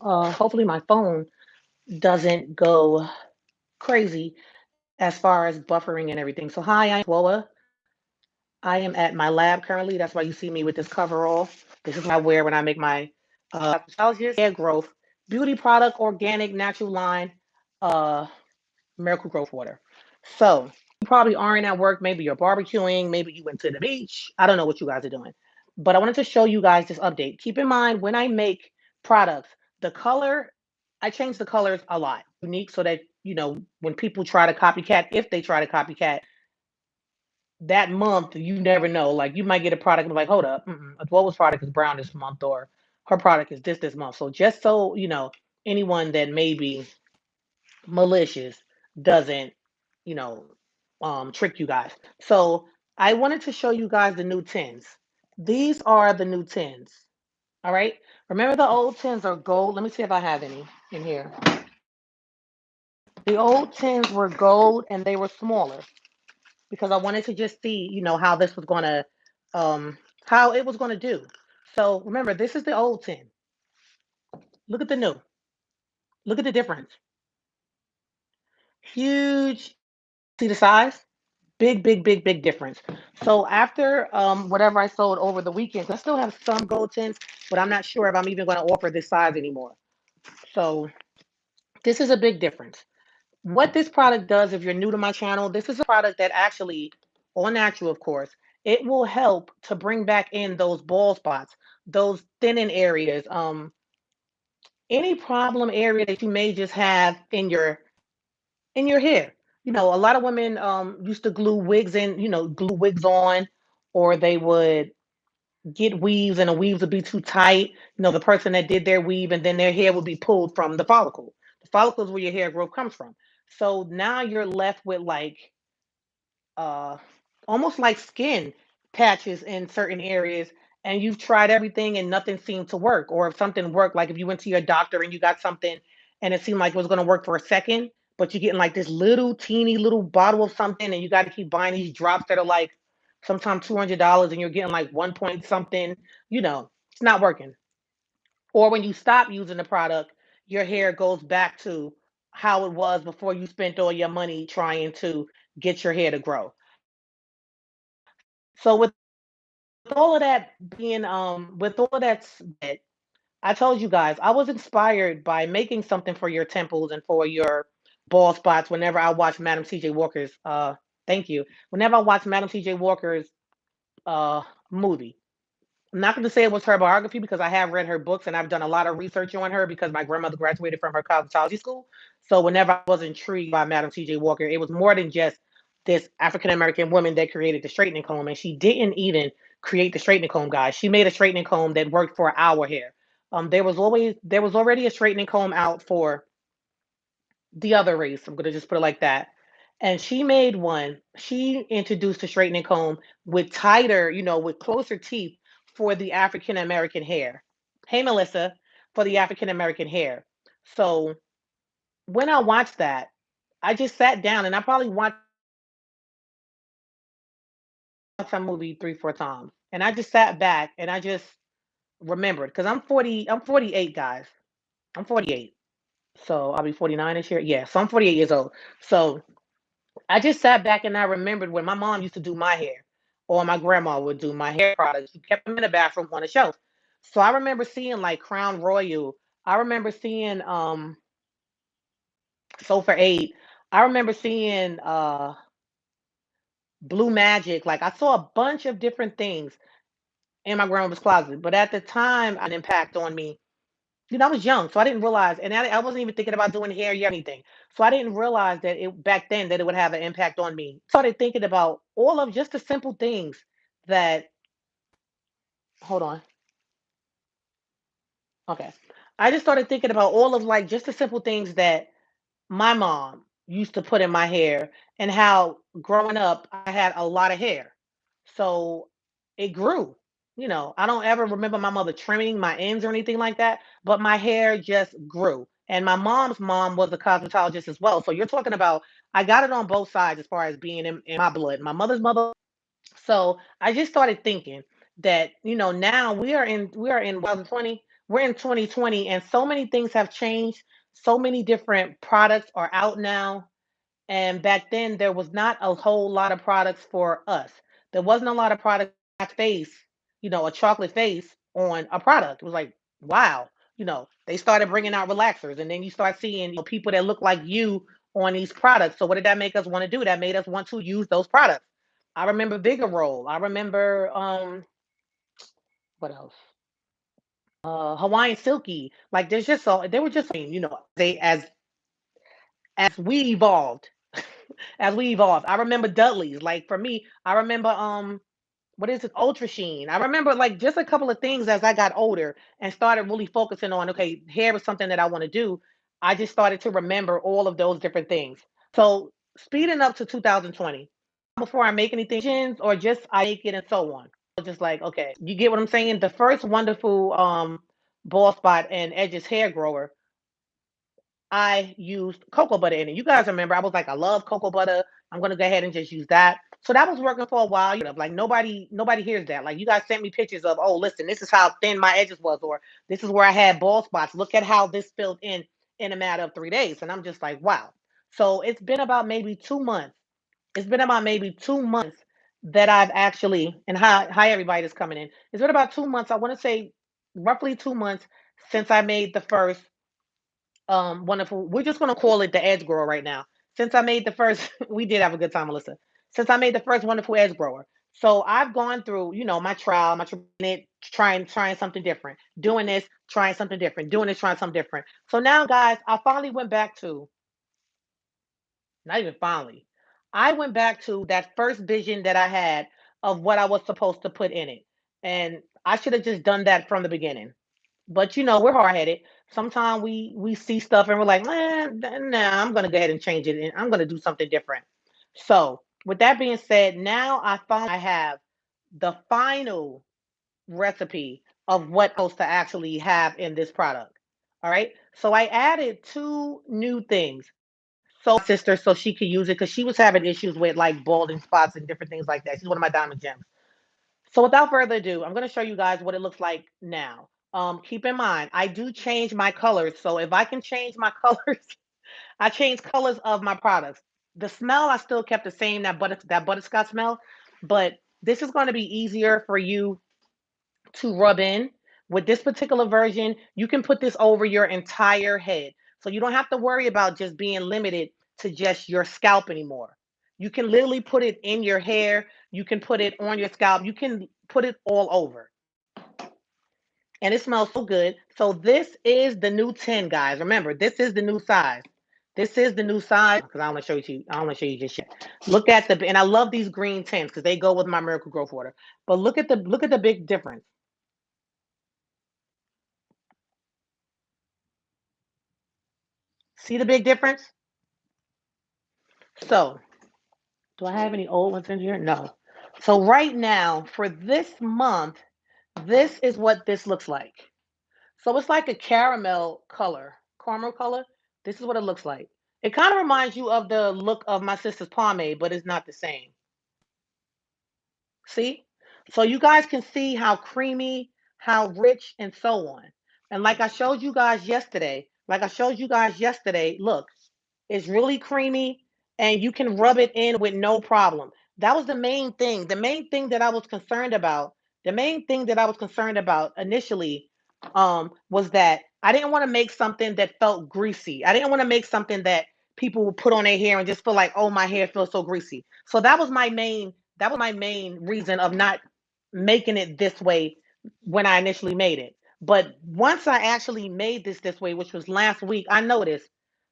Hopefully my phone doesn't go crazy as far as buffering and everything. So hi, I'm Woa. I am at my lab currently. That's why you see me with this coverall. This is what I wear when I make my cosmetologist hair growth beauty product, organic, natural line, uh, miracle growth water. So you probably aren't at work. Maybe you're barbecuing. Maybe you went to the beach. I don't know what you guys are doing. But I wanted to show you guys this update. Keep in mind when I make products, the color, I change the colors a lot. Unique so that, when people try to copycat, if they try to copycat, that month, you never know. Like you might get a product and be like, hold up, Adwoa's product is brown this month, or her product is this month. So just so anyone that may be malicious doesn't, you know, trick you guys. So I wanted to show you guys the new tins. These are the new tins. All right. Remember the old tins are gold. Let me see if I have any in here. The old tins were gold and they were smaller because I wanted to just see, how this was going to, how it was going to do. So remember, this is the old tin. Look at the new. Look at the difference. Huge. See the size? Big, big, big, big difference. So after whatever I sold over the weekend, 'cause I still have some gold tints, but I'm not sure if I'm even going to offer this size anymore. So this is a big difference. What this product does, if you're new to my channel, this is a product that actually, all natural, of course, it will help to bring back in those bald spots, those thinning areas, any problem area that you may just have in your hair. A lot of women used to glue wigs in, glue wigs on, or they would get weaves and the weaves would be too tight. The person that did their weave and then their hair would be pulled from the follicle. The follicle is where your hair growth comes from. So now you're left with like uh almost like skin patches in certain areas, and you've tried everything and nothing seemed to work. Or if something worked, like if you went to your doctor and you got something and it seemed like it was going to work for a second, but you're getting like this little teeny little bottle of something and you got to keep buying these drops that are like sometimes $200 and you're getting like 1 point something, it's not working. Or when you stop using the product, your hair goes back to how it was before you spent all your money trying to get your hair to grow. So with all of that being with all of that said, I told you guys I was inspired by making something for your temples and for your bald spots whenever I watch Madam CJ Walker's thank you. Whenever I watch Madam CJ Walker's movie. I'm not going to say it was her biography because I have read her books and I've done a lot of research on her because my grandmother graduated from her cosmetology school. So whenever I was intrigued by Madam C.J. Walker, it was more than just this African American woman that created the straightening comb. And she didn't even create the straightening comb, guys. She made a straightening comb that worked for our hair. There was already a straightening comb out for the other race. I'm going to just put it like that. And she made one. She introduced a straightening comb with tighter, with closer teeth for the African American hair. Hey, Melissa, for the African American hair. So when I watched that, I just sat down and I probably watched some movie 3, 4 times. And I just sat back and I just remembered because I'm 48, guys. I'm 48. So I'll be 49 this year. Yeah, so I'm 48 years old. So I just sat back and I remembered when my mom used to do my hair, or my grandma would do my hair products. She kept them in the bathroom on a shelf. So I remember seeing like Crown Royal. I remember seeing Sulfur 8. I remember seeing Blue Magic. Like I saw a bunch of different things in my grandmother's closet. But at the time, an impact on me. I was young, so I didn't realize, and I wasn't even thinking about doing hair yet, anything. So I didn't realize that it back then that it would have an impact on me. Started thinking about all of just the simple things that. Hold on, okay. I just started thinking about all of like just the simple things that my mom used to put in my hair, and how growing up I had a lot of hair, so it grew. I don't ever remember my mother trimming my ends or anything like that, but my hair just grew. And my mom's mom was a cosmetologist as well. So you're talking about I got it on both sides as far as being in my blood. My mother's mother. So I just started thinking that now we are in 2020. we're in 2020 and so many things have changed. So many different products are out now. And back then, there was not a whole lot of products for us. There wasn't a lot of product face, a chocolate face on a product. It was like, wow, they started bringing out relaxers, and then you start seeing, people that look like you on these products. So what did that make us want to do? That made us want to use those products. I remember Vigorole. I remember what else? Hawaiian Silky. Like there's just so they were just, they as we evolved, as we evolved. I remember Dudley's. Like for me, I remember what is it, Ultra Sheen. I remember like just a couple of things as I got older and started really focusing on, okay, hair is something that I want to do. I just started to remember all of those different things. So speeding up to 2020, before I make any decisions or just I make it and so on. Just like, okay, you get what I'm saying? The first wonderful ball spot and edges hair grower, I used cocoa butter in it. You guys remember, I was like, I love cocoa butter. I'm gonna go ahead and just use that. So that was working for a while. Like nobody hears that. Like you guys sent me pictures of, oh, listen, this is how thin my edges was, or this is where I had bald spots. Look at how this filled in a matter of 3 days. And I'm just like, wow. So it's been about maybe 2 months. It's been about maybe 2 months that I've actually, and hi everybody that's coming in. It's been about 2 months. I want to say roughly 2 months since I made the first wonderful. We're just gonna call it the edge grower right now. Since I made the first, we did have a good time, Melissa. Since I made the first wonderful edge grower, so I've gone through, my trial, trying something different, doing this, trying something different, doing this, trying something different. So now, guys, I finally went back to, not even finally, I went back to that first vision that I had of what I was supposed to put in it, and I should have just done that from the beginning. But we're hard headed. Sometimes we see stuff and we're like, man, nah, I'm gonna go ahead and change it, and I'm gonna do something different. So with that being said, now I finally I have the final recipe of what I'm supposed to actually have in this product. All right. So I added two new things. So my sister, so she could use it because she was having issues with like balding spots and different things like that. She's one of my diamond gems. So without further ado, I'm going to show you guys what it looks like now. Keep in mind, I do change my colors. So if I can change my colors, I change colors of my products. The smell, I still kept the same, that butterscotch smell, but this is going to be easier for you to rub in. With this particular version, you can put this over your entire head. So you don't have to worry about just being limited to just your scalp anymore. You can literally put it in your hair, you can put it on your scalp, you can put it all over. And it smells so good. So this is the new 10, guys. Remember, this is the new size. This is the new size because I want to show you. I want to show you just yet. Look at and I love these green tints because they go with my Miracle Growth Water. But look at the big difference. See the big difference? So, do I have any old ones in here? No. So right now, for this month, this is what this looks like. So it's like a caramel color. This is what it looks like. It kind of reminds you of the look of my sister's pomade, but it's not the same. See? So you guys can see how creamy, how rich, and so on. And like I showed you guys yesterday, look, it's really creamy and you can rub it in with no problem. That was the main thing. The main thing that I was concerned about, the main thing that I was concerned about initially was that I didn't want to make something that felt greasy. I didn't want to make something that people would put on their hair and just feel like, oh, my hair feels so greasy. So that was my main reason of not making it this way when I initially made it. But once I actually made this way, which was last week, I noticed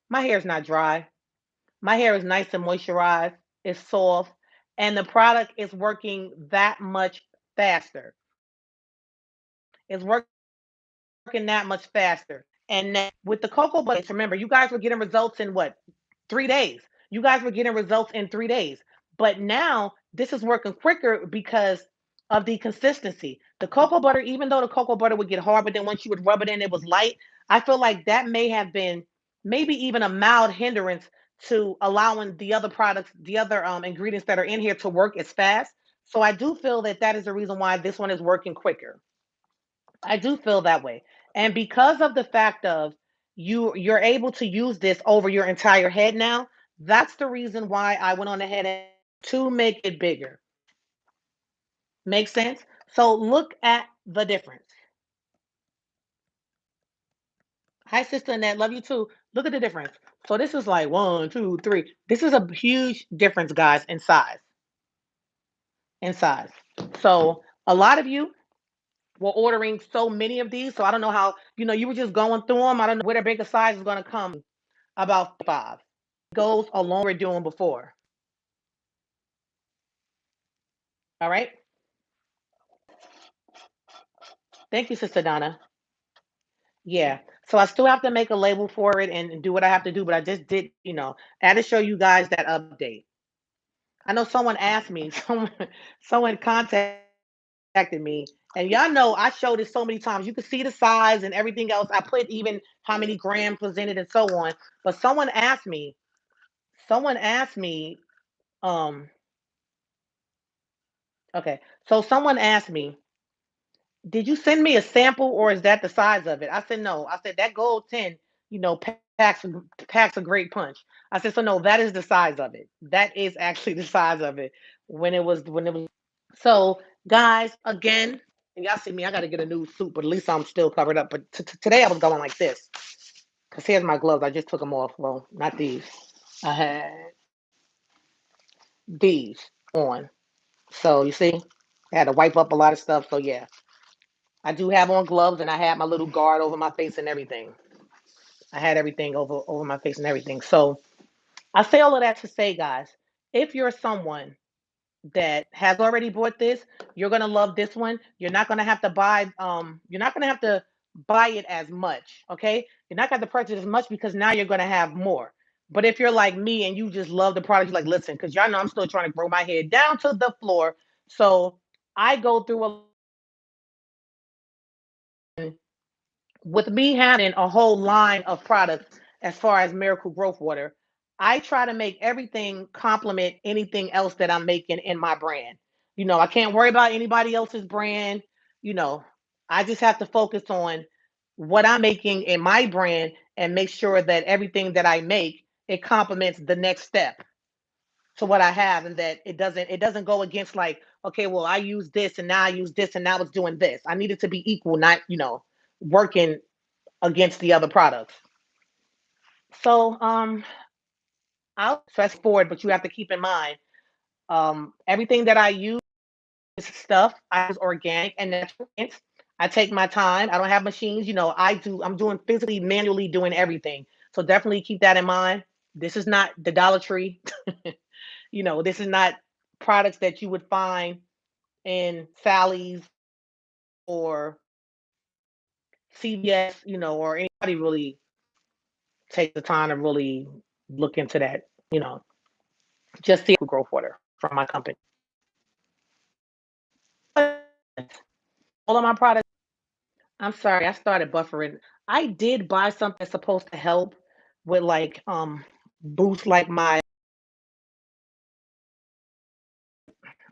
my hair is not dry. My hair is nice and moisturized. It's soft, and the product is working that much faster. It's working that much faster. And now with the cocoa butter, remember, you guys were getting results in what, 3 days? You guys were getting results in 3 days. But now this is working quicker because of the consistency. The cocoa butter, even though the cocoa butter would get hard, but then once you would rub it in, it was light. I feel like that may have been maybe even a mild hindrance to allowing the other products, the other ingredients that are in here to work as fast. So I do feel that that is the reason why this one is working quicker. I do feel that way. And because of the fact of you're able to use this over your entire head now, that's the reason why I went on ahead and to make it bigger. Makes sense? So look at the difference. Hi, sister Annette. Love you too. Look at the difference. So this is like one, two, three. This is a huge difference, guys, in size. In size. So a lot of you were ordering so many of these. So I don't know how, you were just going through them. I don't know where the bigger size is going to come. About five. Goes along we're doing before. All right. Thank you, Sister Donna. Yeah. So I still have to make a label for it and do what I have to do, but I just did, I had to show you guys that update. I know someone asked me, someone contacted me, and y'all know I showed it so many times. You can see the size and everything else. I put even how many grams was in it and so on. But someone asked me, um, okay, so someone asked me, did you send me a sample or is that the size of it? I said no. I said that gold 10, packs a great punch. I said so no, that is the size of it. That is actually the size of it when it was. So guys, again, and y'all see me, I got to get a new suit, but at least I'm still covered up. But today I was going like this because here's my gloves. I just took them off. Well, not these. I had these on. So you see, I had to wipe up a lot of stuff. So yeah, I do have on gloves, and I had my little guard over my face and everything. I had everything over my face and everything. So I say all of that to say, guys, if you're someone that has already bought this, you're gonna love this one. You're not gonna have to buy it as much. Okay. You're not gonna have to purchase as much because now you're gonna have more. But if you're like me and you just love the product, you're like, listen, because y'all know I'm still trying to grow my hair down to the floor. So I go through with me having a whole line of products as far as Miracle Growth Water, I try to make everything complement anything else that I'm making in my brand. I can't worry about anybody else's brand. You know, I just have to focus on what I'm making in my brand and make sure that everything that I make it complements the next step to what I have and that it doesn't go against like, okay, well, I use this and now I use this and now it's doing this. I need it to be equal, not, working against the other products. So I'll stress forward, but you have to keep in mind everything that I use is stuff I use organic and natural ingredients. I take my time. I don't have machines. I'm doing physically, manually doing everything. So definitely keep that in mind. This is not the Dollar Tree. This is not products that you would find in Sally's or CVS, or anybody really take the time to really look into that, you know. Just the growth water from my company. All of my products. I'm sorry, I started buffering. I did buy something that's supposed to help with like boost like my.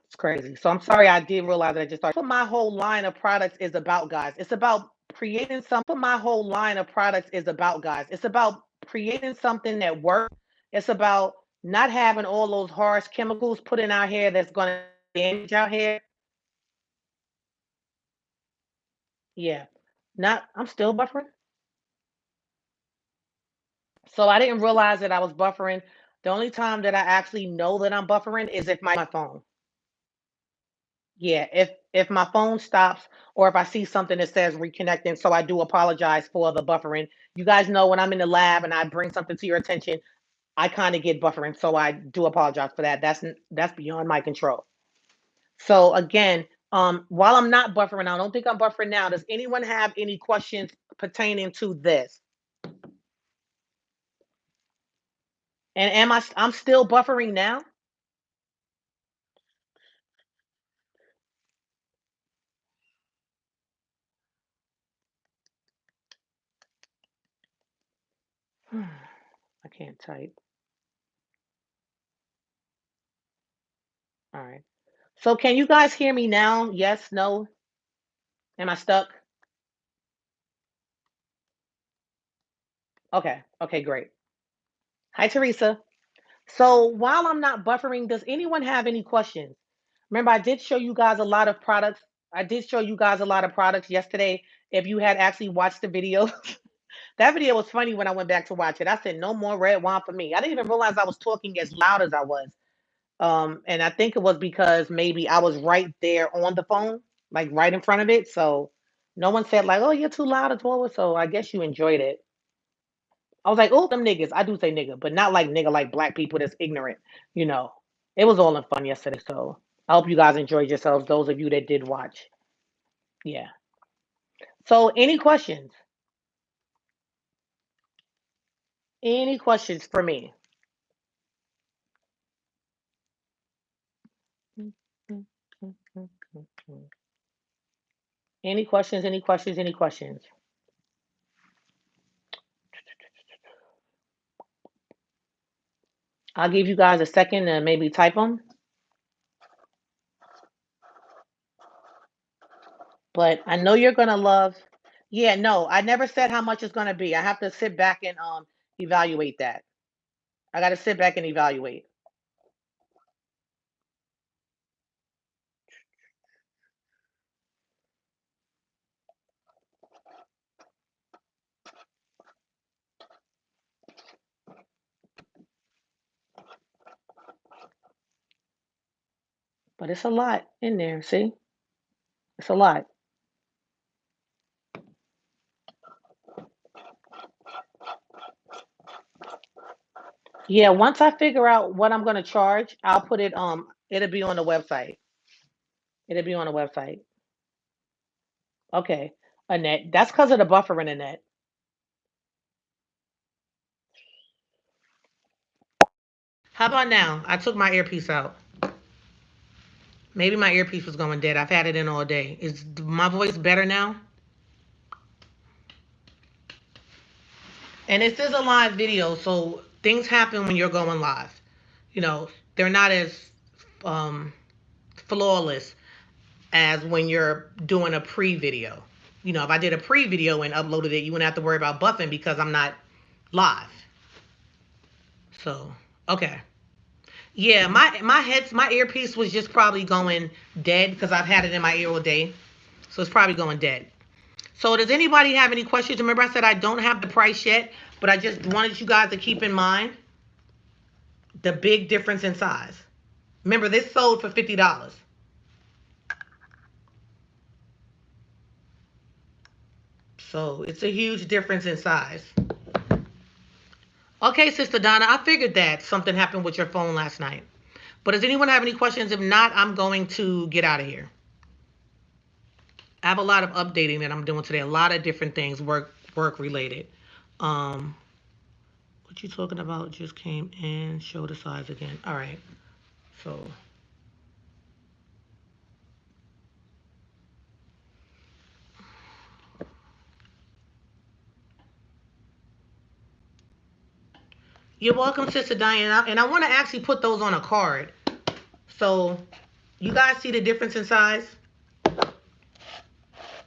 It's crazy. So I'm sorry, I did realize that I just started. What my whole line of products is about, guys. It's about creating something. What my whole line of products is about, guys. It's about creating something that works. It's about not having all those harsh chemicals put in our hair that's going to damage our hair. Yeah. Not. I'm still buffering. So I didn't realize that I was buffering. The only time that I actually know that I'm buffering is if my phone. Yeah, if my phone stops or if I see something that says reconnecting, so I do apologize for the buffering. You guys know when I'm in the lab and I bring something to your attention, I kind of get buffering, so I do apologize for that. That's beyond my control. So again, while I'm not buffering, I don't think I'm buffering now. Does anyone have any questions pertaining to this? And I'm still buffering now? I can't type. All right. So can you guys hear me now? Yes, no? Am I stuck? Okay. Okay, great. Hi, Teresa. So while I'm not buffering, does anyone have any questions? Remember, I did show you guys a lot of products. I did show you guys a lot of products yesterday. If you had actually watched the video, that video was funny when I went back to watch it. I said, no more red wine for me. I didn't even realize I was talking as loud as I was. And I think it was because maybe I was right there on the phone, like right in front of it. So no one said like, "Oh, you're too loud or whatever." So I guess you enjoyed it. I was like, "Oh, them niggas." I do say nigga, but not like nigga like black people that's ignorant. You know, it was all in fun yesterday. So I hope you guys enjoyed yourselves. Those of you that did watch, yeah. So any questions? Any questions for me? Any questions? Any questions? Any questions? I'll give you guys a second to maybe type them. But I know you're gonna love. Yeah, no, I never said how much it's gonna be. I have to sit back and evaluate that. I got to sit back and evaluate. But it's a lot in there. See, it's a lot. Yeah, once I figure out what I'm gonna charge, I'll put it. It'll be on the website. It'll be on the website. Okay, Annette. That's because of the buffering, Annette. How about now? I took my earpiece out. Maybe my earpiece was going dead. I've had it in all day. Is my voice better now? And this is a live video, so things happen when you're going live. You know, they're not as um, flawless as when you're doing a pre-video. You know, if I did a pre-video and uploaded it, you wouldn't have to worry about buffing because I'm not live. So, okay. Yeah, my earpiece was just probably going dead because I've had it in my ear all day. So it's probably going dead. So does anybody have any questions? Remember I said I don't have the price yet, but I just wanted you guys to keep in mind the big difference in size. Remember, this sold for $50. So it's a huge difference in size. Okay, Sister Donna, I figured that something happened with your phone last night. But does anyone have any questions? If not, I'm going to get out of here. I have a lot of updating that I'm doing today. A lot of different things, work related. Um, what you talking about? Just came in. Show the size again. All right. So you're welcome, Sister Diana. And I want to actually put those on a card. So you guys see the difference in size?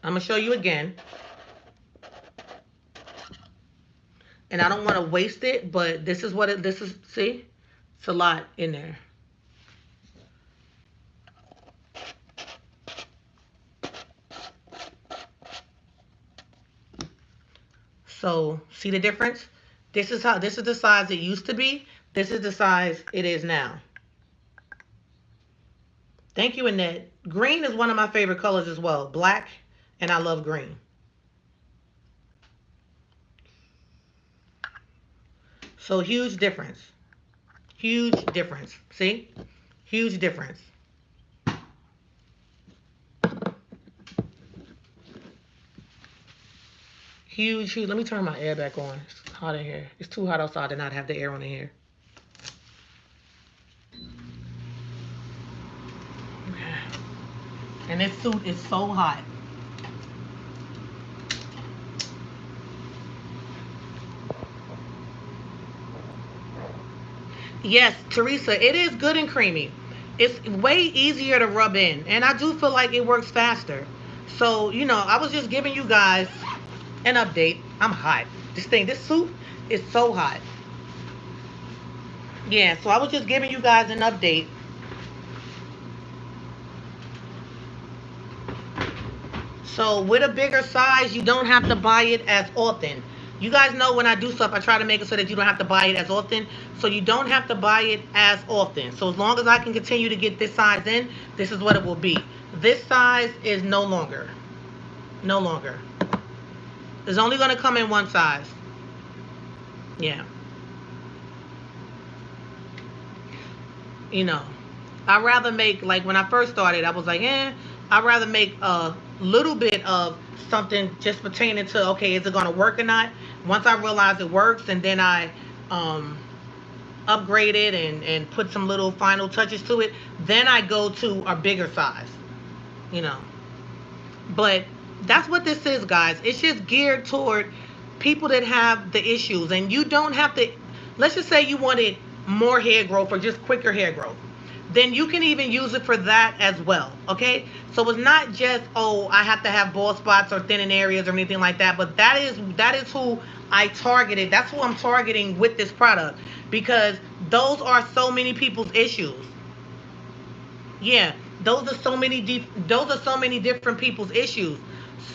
I'm gonna show you again. And I don't want to waste it, but this is what it. This is see, it's a lot in there. So see the difference? This is the size it used to be. This is the size it is now. Thank you, Annette. Green is one of my favorite colors as well. Black, and I love green. So huge difference. Huge difference. See? Huge difference. Huge, huge. Let me turn my air back on. It's hot in here. It's too hot outside to not have the air on in here. Okay. And this suit is so hot. Yes, Teresa, it is good and creamy. It's way easier to rub in, and I do feel like it works faster. So, I was just giving you guys an update. I'm hot. This soup is so hot. Yeah, so I was just giving you guys an update. So with a bigger size, you don't have to buy it as often. You guys know when I do stuff, I try to make it so that you don't have to buy it as often. So you don't have to buy it as often. So as long as I can continue to get this size in, this is what it will be. This size is no longer. No longer. It's only going to come in one size. Yeah. You know, I'd rather make, like when I first started, I was like, I'd rather make a little bit of something just pertaining to, okay, is it going to work or not? Once I realize it works, and then I um, upgrade it and put some little final touches to it, then I go to a bigger size, you know. But that's what this is, guys. It's just geared toward people that have the issues. And you don't have to, let's just say you wanted more hair growth or just quicker hair growth. Then you can even use it for that as well. Okay? So it's not just, oh, I have to have bald spots or thinning areas or anything like that. But that is who I targeted. That's who I'm targeting with this product. Because those are so many people's issues. Yeah, those are so many different people's issues.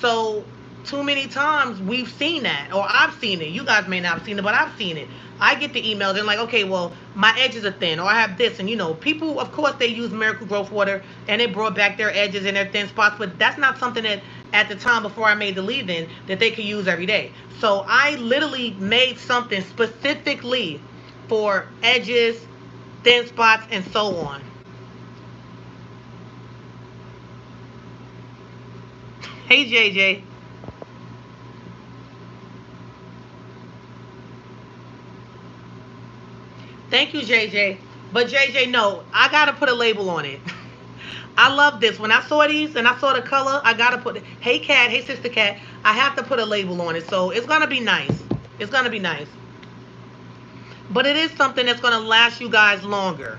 So too many times we've seen that, or I've seen it. You guys may not have seen it, but I've seen it. I get the emails and like, okay, well, my edges are thin, or I have this, and people, of course, they use Miracle Growth Water, and it brought back their edges and their thin spots, but that's not something that at the time before I made the leave-in that they could use every day. So I literally made something specifically for edges, thin spots, and so on. Hey, JJ. Thank you, JJ. But JJ, no, I gotta put a label on it. I love this. When I saw these and I saw the color, I gotta put. Hey, cat. Hey, sister cat. I have to put a label on it, so it's gonna be nice. It's gonna be nice. But it is something that's gonna last you guys longer.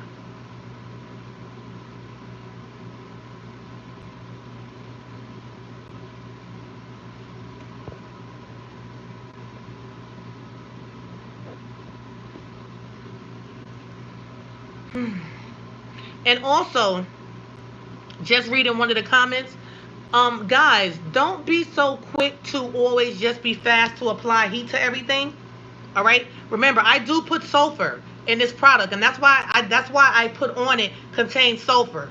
And also, just reading one of the comments, guys, don't be so quick to always just be fast to apply heat to everything. All right. Remember, I do put sulfur in this product, and that's why I put on it contains sulfur.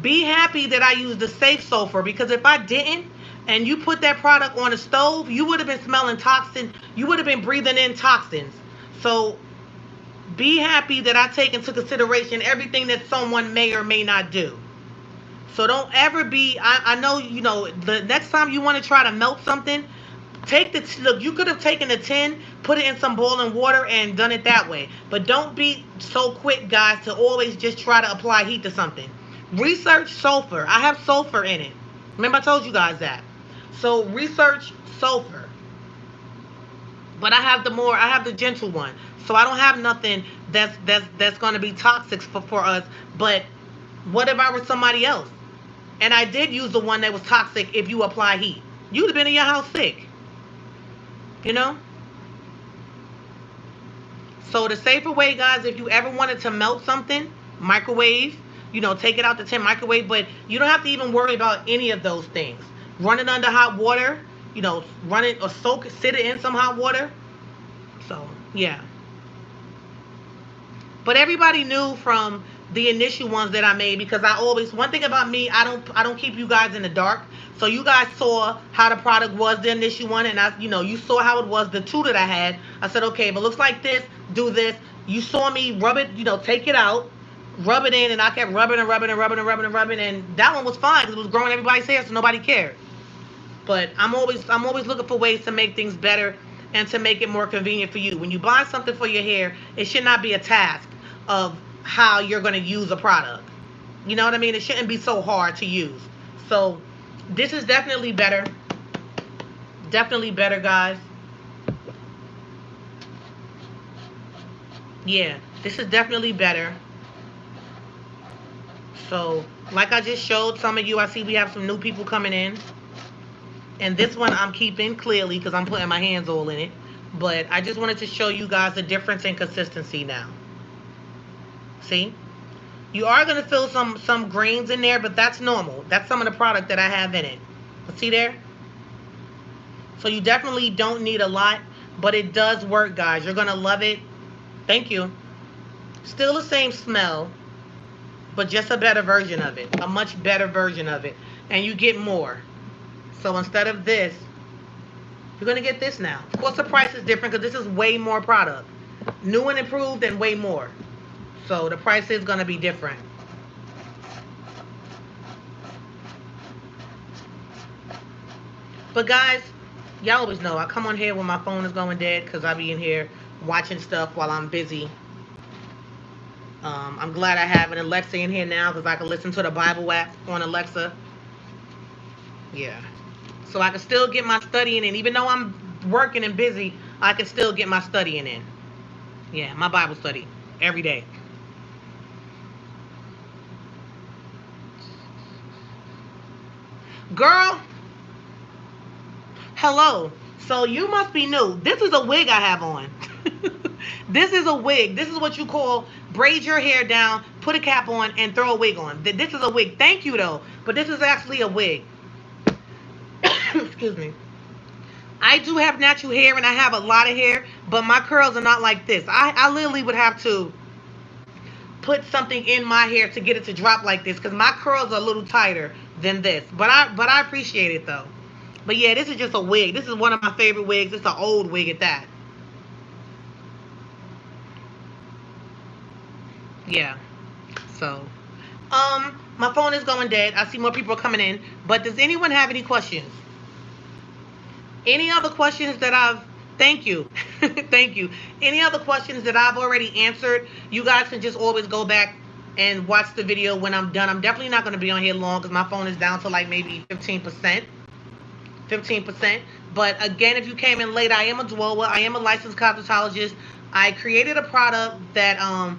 Be happy that I used the safe sulfur, because if I didn't, and you put that product on a stove, you would have been smelling toxin. You would have been breathing in toxins. So be happy that I take into consideration everything that someone may or may not do. So don't ever be. I know the next time you want to try to melt something, take the look. You could have taken the tin, put it in some boiling water, and done it that way. But don't be so quick, guys, to always just try to apply heat to something. Research sulfur. I have sulfur in it. Remember, I told you guys that. So research sulfur. But I have the gentle one. So I don't have nothing that's going to be toxic for us. But what if I were somebody else? And I did use the one that was toxic. If you apply heat, you'd have been in your house sick. You know. So the safer way, guys, if you ever wanted to melt something, microwave. Take it out the tin, microwave. But you don't have to even worry about any of those things. Run it under hot water. Run it or soak it, sit it in some hot water. So yeah. But everybody knew from the initial ones that I made, because I always, one thing about me, I don't keep you guys in the dark. So you guys saw how the product was, the initial one, and you saw how it was, the two that I had. I said, okay, if it looks like this, do this. You saw me rub it, take it out, rub it in, and I kept rubbing and rubbing and rubbing and rubbing and rubbing, and that one was fine because it was growing everybody's hair, so nobody cared. But I'm always looking for ways to make things better and to make it more convenient for you. When you buy something for your hair, it should not be a task of how you're going to use a product. You know what I mean? It shouldn't be so hard to use. So this is definitely better. Definitely better, guys. Yeah, this is definitely better. So, like I just showed some of you, I see we have some new people coming in. And this one I'm keeping clearly because I'm putting my hands all in it. But I just wanted to show you guys the difference in consistency now. See? You are going to feel some grains in there, but that's normal. That's some of the product that I have in it. See there? So you definitely don't need a lot, but it does work, guys. You're going to love it. Thank you. Still the same smell, but just a better version of it. A much better version of it. And you get more. So instead of this, you're going to get this now. Of course, the price is different because this is way more product. New and improved and way more. So the price is going to be different. But guys, y'all always know I come on here when my phone is going dead because I be in here watching stuff while I'm busy. I'm glad I have an Alexa in here now because I can listen to the Bible app on Alexa. Yeah. So I can still get my studying in. Even though I'm working and busy, I can still get my studying in. Yeah, my Bible study every day. Girl, hello. So you must be new. This is a wig I have on. This is a wig. This is what you call braid your hair down, put a cap on, and throw a wig on. This is a wig. Thank you, though. But this is actually a wig. Excuse me. I do have natural hair, and I have a lot of hair, but my curls are not like this. I literally would have to put something in my hair to get it to drop like this because my curls are a little tighter than this. But I appreciate it, though. But yeah, this is just a wig. This is one of my favorite wigs. It's an old wig at that. Yeah. So, my phone is going dead. I see more people coming in. But does anyone have any questions? Any other questions that I've thank you. Thank you. Any other questions that I've already answered, you guys can just always go back and watch the video when I'm done. I'm definitely not going to be on here long because my phone is down to like maybe 15%. 15%. But again, if you came in late, I am a dweller. I am a licensed cosmetologist. I created a product that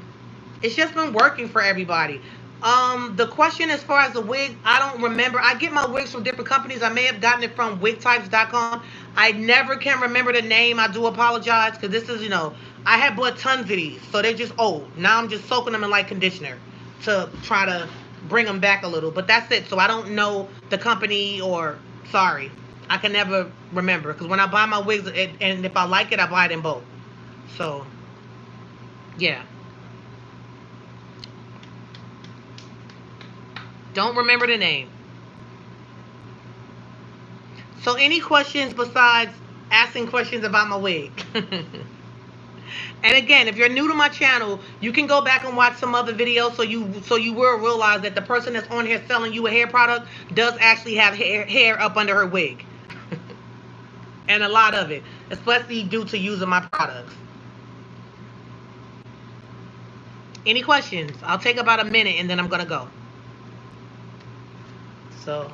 it's just been working for everybody. The question as far as the wig, I don't remember. I get my wigs from different companies. I may have gotten it from wigtypes.com. I never can remember the name. I do apologize because this is, I had bought tons of these, so they're just old. Now I'm just soaking them in light conditioner to try to bring them back a little. But that's it. So I don't know the company or, sorry. I can never remember because when I buy my wigs, and if I like it, I buy it in both. So, yeah. Don't remember the name. So any questions besides asking questions about my wig? And again, if you're new to my channel, you can go back and watch some other videos so you will realize that the person that's on here selling you a hair product does actually have hair up under her wig. And a lot of it, especially due to using my products. Any questions? I'll take about a minute and then I'm going to go. So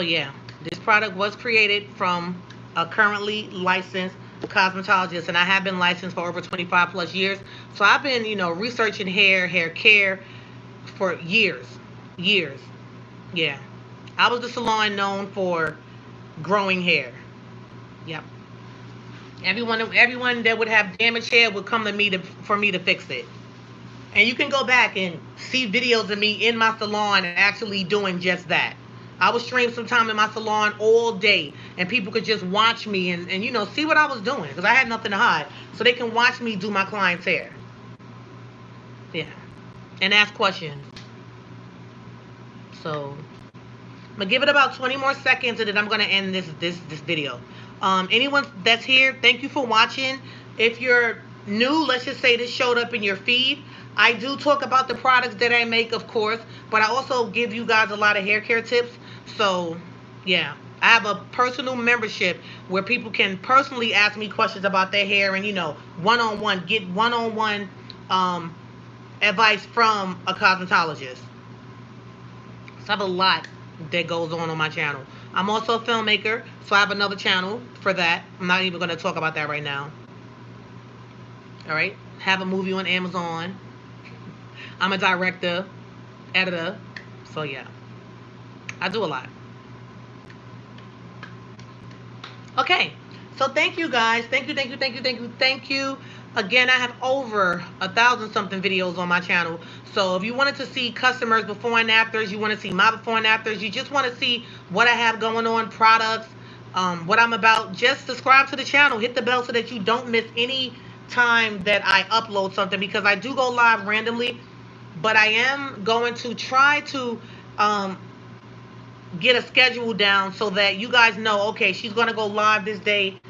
yeah, this product was created from a currently licensed cosmetologist, and I have been licensed for over 25 plus years. So I've been, researching hair care for years. Years. Yeah. I was the salon known for growing hair. Yep. Everyone that would have damaged hair would come to me for me to fix it. And you can go back and see videos of me in my salon and actually doing just that. I would stream some time in my salon all day, and people could just watch me and see what I was doing because I had nothing to hide. So they can watch me do my client's hair. Yeah. And ask questions. So I'm gonna give it about 20 more seconds and then I'm gonna end this video. Anyone that's here, thank you for watching. If you're new, let's just say this showed up in your feed. I do talk about the products that I make, of course, but I also give you guys a lot of hair care tips. So, yeah, I have a personal membership where people can personally ask me questions about their hair and, one-on-one, get one-on-one advice from a cosmetologist. So I have a lot that goes on my channel. I'm also a filmmaker, so I have another channel for that. I'm not even going to talk about that right now. All right, have a movie on Amazon. I'm a director. editor. So yeah, I do a lot. Okay. So thank you guys. Thank you, thank you, thank you, thank you, thank you. Again, I have over 1,000 something videos on my channel. So if you wanted to see customers before and afters, you want to see my before and afters, you just want to see what I have going on, products, what I'm about, just subscribe to the channel. Hit the bell so that you don't miss any time that I upload something, because I do go live randomly, but I am going to try to um, get a schedule down so that you guys know, okay, she's going to go live this day,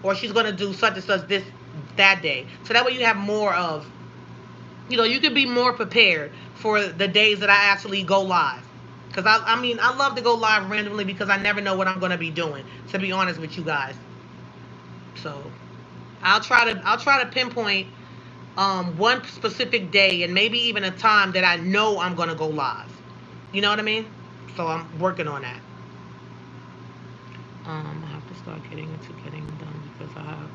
or she's going to do such and such this that day. So that way you have more of, you can be more prepared for the days that I actually go live. Because I mean, I love to go live randomly because I never know what I'm going to be doing, to be honest with you guys. So I'll try to pinpoint one specific day and maybe even a time that I know I'm going to go live. You know what I mean? So I'm working on that. I have to start getting into getting them because I have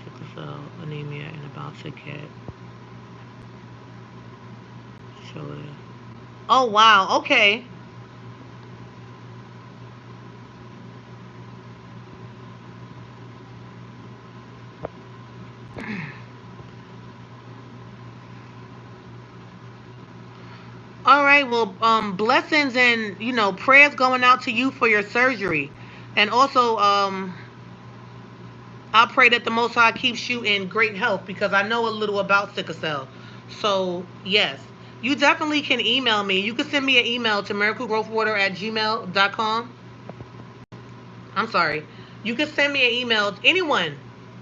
sickle cell anemia and about to get shoulder. Oh wow, okay. All right, well, blessings and prayers going out to you for your surgery, and also I pray that the Most High keeps you in great health, because I know a little about sickle cell. So yes, you definitely can email me. You can send me an email to miraclegrowthwater@gmail.com. I'm sorry. You can send me an email. Anyone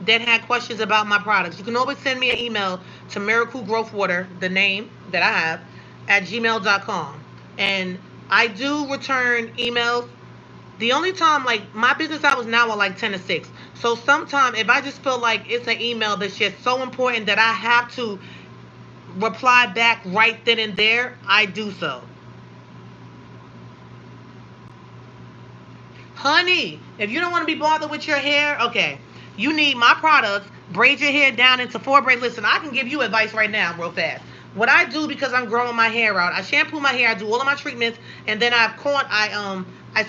that had questions about my products, you can always send me an email to Miracle Growth Water, the name that I have, at gmail.com. And I do return emails. The only time, like, my business hours now are like 10 to 6. So sometimes, if I just feel like it's an email that's just so important that I have to reply back right then and there, I do so. Honey, if you don't want to be bothered with your hair, okay, you need my products. Braid your hair down into 4 braids. Listen, I can give you advice right now, real fast. What I do, because I'm growing my hair out, I shampoo my hair, I do all of my treatments, and then I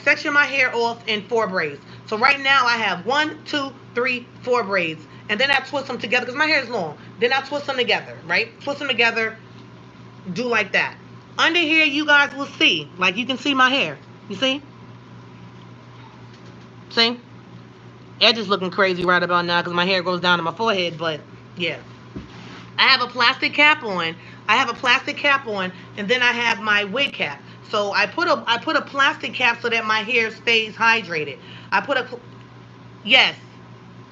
section my hair off in 4 braids. So right now I have one, two, three, 4 braids, and then I twist them together because my hair is long. Then I twist them together, right? Twist them together, do like that. Under here, you guys will see, like you can see my hair. You see? See? Edge is looking crazy right about now because my hair goes down to my forehead, but yeah. I have a plastic cap on. I have a plastic cap on, and then I have my wig cap. So I put a plastic cap so that my hair stays hydrated. I put a yes,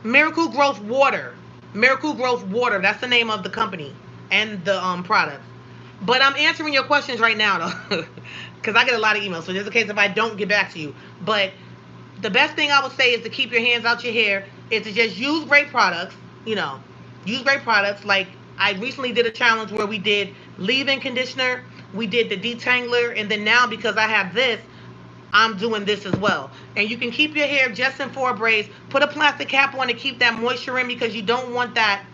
Miracle Growth Water. Miracle Growth Water. That's the name of the company and the product. But I'm answering your questions right now though, because I get a lot of emails. So just in case if I don't get back to you, but the best thing I would say is to keep your hands out your hair, is to just use great products, you know, use great products. Like, I recently did a challenge where we did leave-in conditioner, we did the detangler, and then now because I have this, I'm doing this as well. And you can keep your hair just in 4 braids. Put a plastic cap on to keep that moisture in, because you don't want that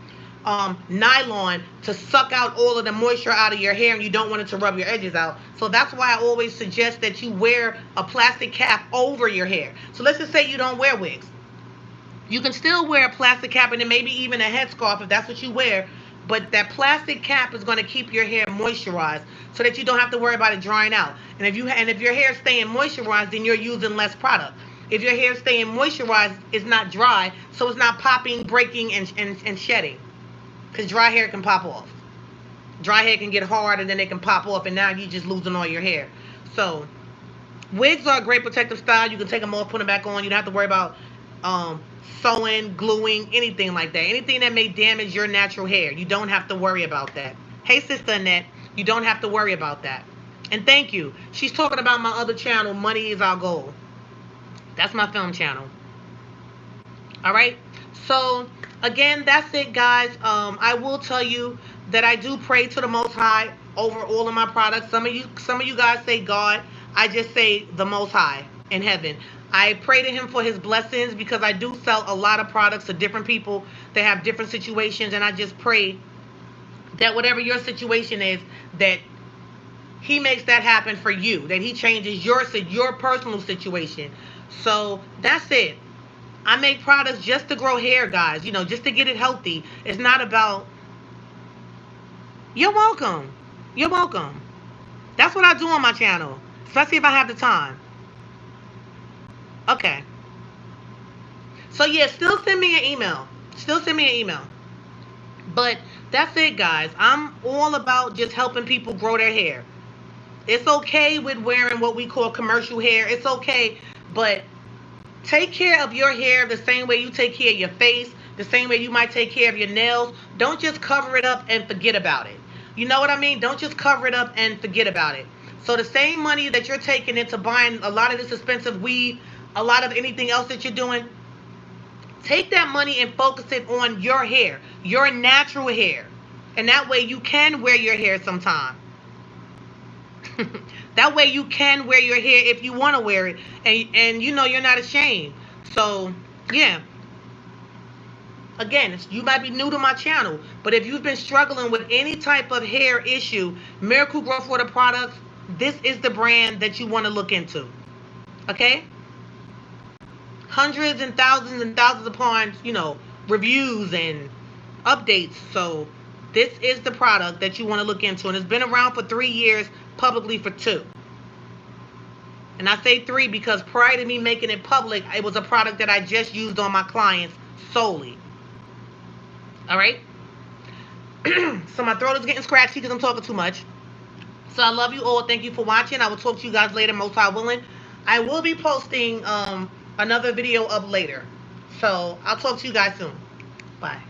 nylon to suck out all of the moisture out of your hair, and you don't want it to rub your edges out. So that's why I always suggest that you wear a plastic cap over your hair. So let's just say you don't wear wigs. You can still wear a plastic cap and then maybe even a headscarf if that's what you wear. But that plastic cap is going to keep your hair moisturized so that you don't have to worry about it drying out. And if your hair is staying moisturized, then you're using less product. If your hair is staying moisturized, it's not dry, so it's not popping, breaking, and shedding. Because dry hair can pop off. Dry hair can get hard and then it can pop off, and now you're just losing all your hair. So wigs are a great protective style. You can take them off, put them back on. You don't have to worry about um, sewing, gluing, anything like that. Anything that may damage your natural hair, you don't have to worry about that. Hey, Sister Annette, you don't have to worry about that. And thank you. She's talking about my other channel, Money is Our Goal. That's my film channel. All right. So again, that's it, guys. I will tell you that I do pray to the Most High over all of my products. Some of you guys say God. I just say the Most High in heaven. I pray to Him for His blessings, because I do sell a lot of products to different people that have different situations, and I just pray that whatever your situation is, that he makes that happen for you. That he changes your personal situation. So that's it. I make products just to grow hair, guys. You know, just to get it healthy. It's not about. You're welcome. You're welcome. That's what I do on my channel, especially if I have the time. Okay. So yeah, still send me an email. Still send me an email. But that's it, guys. I'm all about just helping people grow their hair. It's okay with wearing what we call commercial hair. It's okay, but take care of your hair the same way you take care of your face, the same way you might take care of your nails. Don't just cover it up and forget about it. You know what I mean? Don't just cover it up and forget about it. So the same money that you're taking into buying a lot of this expensive weed, a lot of anything else that you're doing, take that money and focus it on your hair, your natural hair. And that way you can wear your hair sometime. That way you can wear your hair if you want to wear it, and you know you're not ashamed. So yeah, again, you might be new to my channel, but if you've been struggling with any type of hair issue, Miracle Growth Water products, this is the brand that you want to look into. Okay, hundreds and thousands upon reviews and updates. So this is the product that you want to look into, and it's been around for 3 years, publicly for 2. And I say 3 because prior to me making it public, it was a product that I just used on my clients solely. All right. So my throat is getting scratchy because I'm talking too much. So I love you all. Thank you for watching. I will talk to you guys later, most high willing. I will be posting another video up later. So I'll talk to you guys soon. Bye.